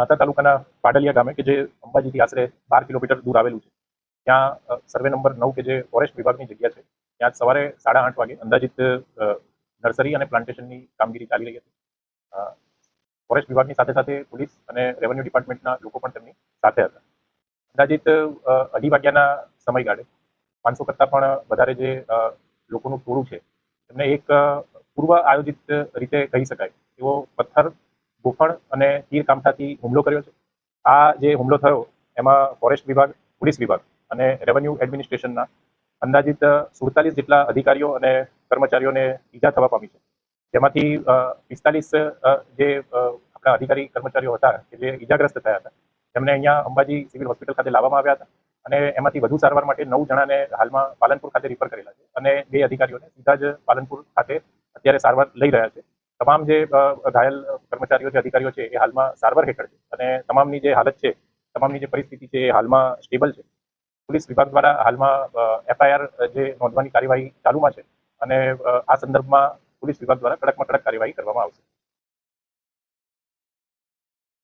દાંતા તાલુકાના પાડલિયા ગામે કે જે અંબાજીથી આશરે 12 કિલોમીટર દૂર આવેલું છે, ત્યાં સર્વે નંબર 9 કે જે ફોરેસ્ટ વિભાગની જગ્યા છે, ત્યાં સવારે 8:30 વાગે અંદાજિત નર્સરી અને પ્લાન્ટેશનની કામગીરી ચાલી રહી હતી. ફોરેસ્ટ વિભાગની સાથે સાથે પોલીસ અને રેવન્યુ ડિપાર્ટમેન્ટના લોકો પણ તેમની સાથે હતા. અંદાજિત 2:30 વાગ્યાના સમયગાળે 500 કરતાં પણ વધારે જે લોકોનું ટોળું છે, તેમને એક પૂર્વ આયોજિત રીતે કહી શકાય એવો પથ્થર, ગોફણ અને તીર કામઠાથી હુમલો કર્યો છે. આ જે હુમલો થયો એમાં ફોરેસ્ટ વિભાગ, પોલીસ વિભાગ અને રેવન્યુ એડમિનિસ્ટ્રેશનના અંદાજિત 47 જેટલા અધિકારીઓ અને કર્મચારીઓને ઈજા થવા પામી છે. જેમાંથી 45 જે આપણા અધિકારી કર્મચારીઓ હતા કે જે ઈજાગ્રસ્ત થયા હતા, તેમને અહીંયા અંબાજી સિવિલ હોસ્પિટલ ખાતે લાવવામાં આવ્યા હતા અને એમાંથી વધુ સારવાર માટે 9 જણાને હાલમાં પાલનપુર ખાતે રિફર કરેલા છે અને 2 અધિકારીઓને સીધા જ પાલનપુર ખાતે અત્યારે સારવાર લઈ રહ્યા છે. તમામ જે ઘાયલ કર્મચારીઓ, જે અધિકારીઓ છે, એ હાલમાં સારવાર હેઠળ છે અને તમામની જે હાલત છે, તમામની જે પરિસ્થિતિ છે, એ હાલમાં સ્ટેબલ છે. પોલીસ વિભાગ દ્વારા હાલમાં FIR જે નોંધવાની કાર્યવાહી ચાલુમાં છે અને આ સંદર્ભમાં પોલીસ વિભાગ દ્વારા કડકમાં કડક કાર્યવાહી કરવામાં આવશે.